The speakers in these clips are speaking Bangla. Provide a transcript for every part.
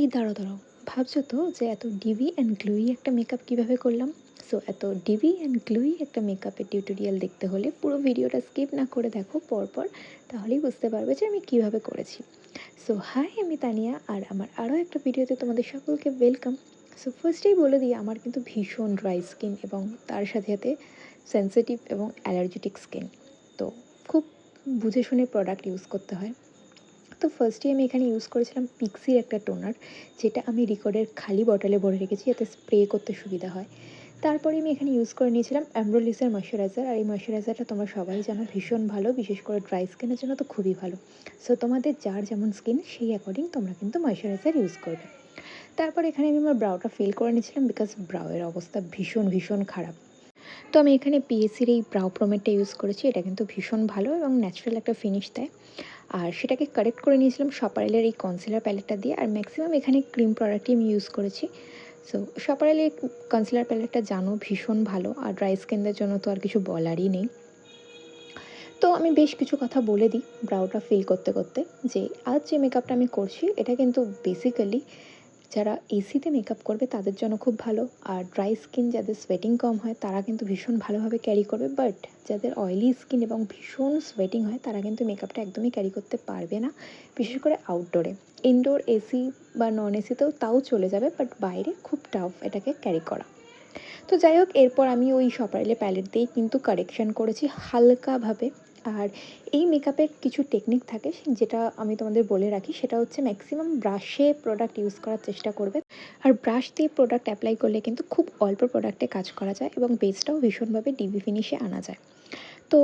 এই দাঁড়াও দাঁড়াও, ভাবছো তো যে এত ডিবি অ্যান্ড গ্লুই একটা মেকআপ কীভাবে করলাম? সো এত ডিবি অ্যান্ড গ্লুই একটা মেকআপের টিউটোরিয়াল দেখতে হলে পুরো ভিডিওটা স্কিপ না করে দেখো পরপর, তাহলেই বুঝতে পারবে যে আমি কীভাবে করেছি। সো হাই, আমি তানিয়া, আর আমার আরও একটা ভিডিওতে তোমাদের সকলকে ওয়েলকাম। সো ফার্স্টেই বলে দিই, আমার কিন্তু ভীষণ ড্রাই স্কিন এবং তার সাথে সাথে সেন্সিটিভ এবং অ্যালার্জেটিক স্কিন। তো খুব বুঝে শুনে প্রোডাক্ট ইউজ করতে হয়। তো ফার্স্টে আমি এখানে ইউজ করেছিলাম পিক্সির একটা টোনার, যেটা আমি রিকর্ডের খালি বটলে ভরে রেখেছি যাতে স্প্রে করতে সুবিধা হয়। তারপরে আমি এখানে ইউজ করে নিয়েছিলাম অ্যাম্ব্রোলিসের ময়শ্চারাইজার, আর এই ময়শ্চারাইজারটা তোমরা সবাই জানো ভীষণ ভালো, বিশেষ করে ড্রাই স্কিনের জন্য তো খুবই ভালো। সো তোমাদের যার যেমন স্কিন সেই অ্যাকর্ডিং তোমরা কিন্তু ময়শ্চারাইজার ইউজ করবে। তারপর এখানে আমি আমার ব্রাউটা ফিল করে নিয়েছিলাম, বিকজ ব্রাউয়ের অবস্থা ভীষণ ভীষণ খারাপ। তো আমি এখানে পিএসির এই ব্রাউ প্রোমেটটা ইউজ করেছি, এটা কিন্তু ভীষণ ভালো এবং ন্যাচারাল একটা ফিনিশ দেয়। আর সেটাকে কারেক্ট করে নিয়েছিলাম সপারেলের এই কনসিলার প্যালেটটা দিয়ে, আর ম্যাক্সিমাম এখানে ক্রিম প্রোডাক্টই আমি ইউজ করেছি। সো সপারেলের কনসিলার প্যালেটটা জানো ভীষণ ভালো, আর ড্রাই স্কিনদের জন্য তো আর কিছু বলারই নেই। তো আমি বেশ কিছু কথা বলে দিই ব্রাউটা ফিল করতে করতে, যে আজ যে মেকআপটা আমি করছি এটা কিন্তু বেসিক্যালি যারা এসিতে মেকআপ করবে তাদের জন্য খুব ভালো, আর ড্রাই স্কিন যাদের সোয়েটিং কম হয় তারা কিন্তু ভীষণ ভালোভাবে ক্যারি করবে। বাট যাদের অয়েলি স্কিন এবং ভীষণ সোয়েটিং হয় তারা কিন্তু মেকআপটা একদমই ক্যারি করতে পারবে না, বিশেষ করে আউটডোরে। ইনডোর এসি বা নন এসিতেও তাও চলে যাবে, বাট বাইরে খুব টাফ এটাকে ক্যারি করা। তো যাই হোক, এরপর আমি ওই সপারেলে প্যালেট দিয়েই কিন্তু কারেকশান করেছি হালকাভাবে। আর এই মেকআপের কিছু টেকনিক থাকে যেটা আমি তোমাদের বলে রাখি, সেটা হচ্ছে ম্যাক্সিমাম ব্রাশে প্রোডাক্ট ইউজ করার চেষ্টা করবে। আর ব্রাশ দিয়ে প্রোডাক্ট অ্যাপ্লাই করলে কিন্তু খুব অল্প প্রোডাক্টে কাজ করা যায় এবং বেসটাও ভীষণভাবে ডিবি ফিনিশে আনা যায়। তো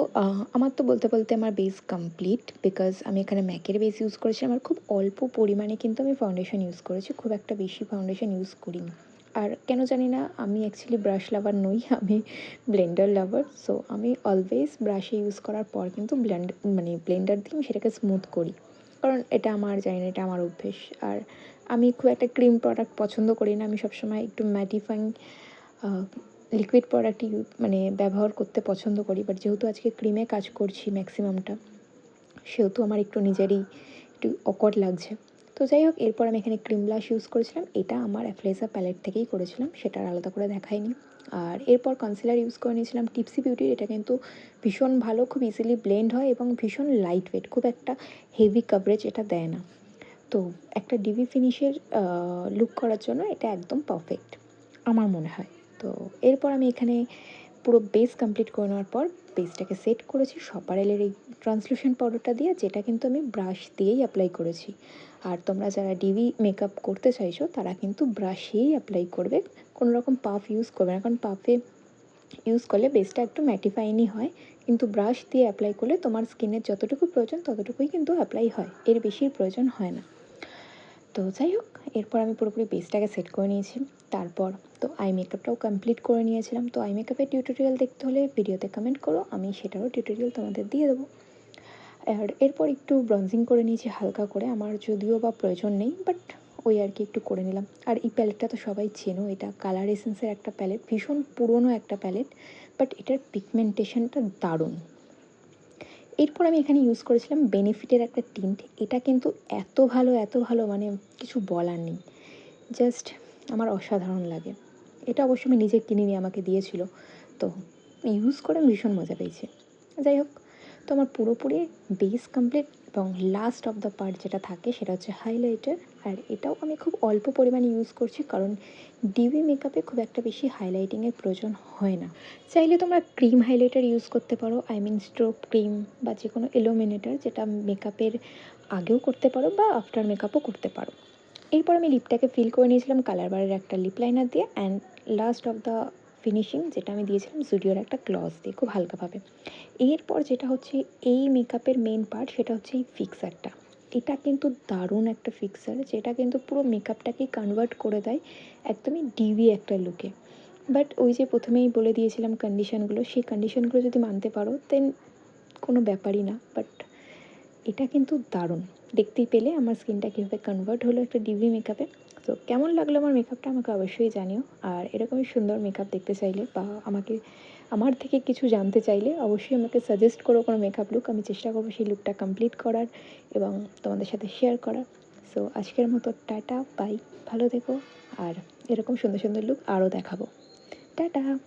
আমার তো বলতে বলতে আমার বেস কমপ্লিট, বিকজ আমি এখানে ম্যাকের বেস ইউজ করেছি। আমার খুব অল্প পরিমাণে কিন্তু আমি ফাউন্ডেশন ইউজ করেছি, খুব একটা বেশি ফাউন্ডেশন ইউজ করিনি। আর কেন জানি না, আমি অ্যাকচুয়ালি ব্রাশ লাভার নই, আমি ব্লেন্ডার লাভার। সো আমি অলওয়েজ ব্রাশে ইউজ করার পর কিন্তু ব্লেন্ডার দিয়ে আমি সেটাকে স্মুথ করি, কারণ এটা আমার জানি না, এটা আমার অভ্যেস। আর আমি খুব একটা ক্রিম প্রোডাক্ট পছন্দ করি না, আমি সবসময় একটু ম্যাটিফাইং লিকুইড প্রোডাক্টই ব্যবহার করতে পছন্দ করি। বাট যেহেতু আজকে ক্রিমে কাজ করছি ম্যাক্সিমামটা, সেহেতু আমার একটু নিজেরই একটু অকওয়ার্ড লাগছে। তো যাই হোক, এরপর আমি এখানে ক্রিম ব্লাশ ইউজ করেছিলাম, এটা আমার অ্যাফ্লেজা প্যালেট থেকেই করেছিলাম, সেটা আর আলাদা করে দেখাইনি। আর এরপর কনসিলার ইউজ করে নিয়েছিলাম টিপসি বিউটির, এটা কিন্তু ভীষণ ভালো, খুব ইজিলি ব্লেন্ড হয় এবং ভীষণ লাইট ওয়েট, খুব একটা হেভি কভারেজ এটা দেয় না। তো একটা ডিবি ফিনিশের লুক করার জন্য এটা একদম পারফেক্ট আমার মনে হয়। তো এরপর আমি এখানে পুরো বেস কমপ্লিট করে নেওয়ার পর বেসটাকে সেট করেছি সপারেলের এই ট্রান্সলুশন পাউডারটা দিয়ে, যেটা কিন্তু আমি ব্রাশ দিয়েই অ্যাপ্লাই করেছি। আর তোমরা যারা ডিবি মেকআপ করতে চাইছো তারা কিন্তু ব্রাশেই অ্যাপ্লাই করবে, কোনো রকম পাফ ইউজ করবে না, কারণ পাফে ইউজ করলে বেসটা একটু ম্যাটিফাইনই হয়, কিন্তু ব্রাশ দিয়ে অ্যাপ্লাই করলে তোমার স্কিনের যতটুকু প্রয়োজন ততটুকুই কিন্তু অ্যাপ্লাই হয়, এর বেশির প্রয়োজন হয় না। তো যাই হোক, এরপর আমি পুরোপুরি বেসটাকে সেট করে নিয়েছি। তারপর তো আই মেকআপটাও কমপ্লিট করে নিয়েছিলাম। তো আই মেকআপের টিউটোরিয়াল দেখতে হলে ভিডিওতে কমেন্ট করো, আমি সেটারও টিউটোরিয়াল তোমাদের দিয়ে দেবো। আর এরপর একটু ব্রঞ্জিং করে নিয়েছি হালকা করে, আমার যদিও বা প্রয়োজন নেই, বাট ওই আর কি একটু করে নিলাম। আর এই প্যালেটটা তো সবাই চেনো, এটা কালার এসেন্সের একটা প্যালেট, ভীষণ পুরনো একটা প্যালেট, বাট এটার পিগমেন্টেশনটা দারুণ। এরপর আমি এখানে ইউজ করেছিলাম বেনিফিটের একটা টিন্ট, এটা কিন্তু এত ভালো কিছু বলার নেই, জাস্ট আমার অসাধারণ লাগে। এটা অবশ্য আমি নিজে কিনিনি, আমাকে দিয়েছিল। তো ইউজ করে আমি ভীষণ মজা পেয়েছি। যাই হোক, তো আমার পুরোপুরি বেস কমপ্লিট এবং লাস্ট অফ দ্য পার্ট যেটা থাকে সেটা হচ্ছে হাইলাইটার। আর এটাও আমি খুব অল্প পরিমাণে ইউজ করছি, কারণ ডিবি মেকআপে খুব একটা বেশি হাইলাইটিংয়ের প্রয়োজন হয় না। চাইলে তোমরা ক্রিম হাইলাইটার ইউজ করতে পারো, স্ট্রোক ক্রিম বা যে কোনো ইলুমিনেটর, যেটা মেকআপের আগেও করতে পারো বা আফটার মেকআপও করতে পারো। এরপর আমি লিপটাকে ফিল করে নিয়েছিলাম কালার বারের একটা লিপ লাইনার দিয়ে, and last of the finishing যেটা আমি দিয়েছিলাম জুডিওর একটা গ্লস দিয়ে খুব হালকাভাবে। এরপর যেটা হচ্ছে এই মেকআপের মেন পার্ট, সেটা হচ্ছে এই ফিক্সারটা। এটা কিন্তু দারুণ একটা ফিক্সার, যেটা কিন্তু পুরো মেকআপটাকেই কনভার্ট করে দেয় একদমই ডিবি একটা লুকে। বাট ওই যে প্রথমেই বলে দিয়েছিলাম কন্ডিশনগুলো, সেই কন্ডিশনগুলো যদি মানতে পারো দেন কোনো ব্যাপারই না। বাট এটা কিন্তু দারুণ, দেখতেই পেলে আমার স্কিনটা কীভাবে কনভার্ট হলো একটা ডিবি মেকআপে। তো কেমন লাগলো আমার মেকআপটা আমাকে অবশ্যই জানিও। আর এরকমই সুন্দর মেকআপ দেখতে চাইলে বা আমার থেকে কিছু জানতে চাইলে অবশ্যই আমাকে সাজেস্ট করো কোনো মেকআপ লুক, আমি চেষ্টা করবো সেই লুকটা কমপ্লিট করার এবং তোমাদের সাথে শেয়ার করার। সো আজকের মতো টাটা বাই, ভালো থেকো। আর এরকম সুন্দর সুন্দর লুক আরও দেখাবো। টাটা।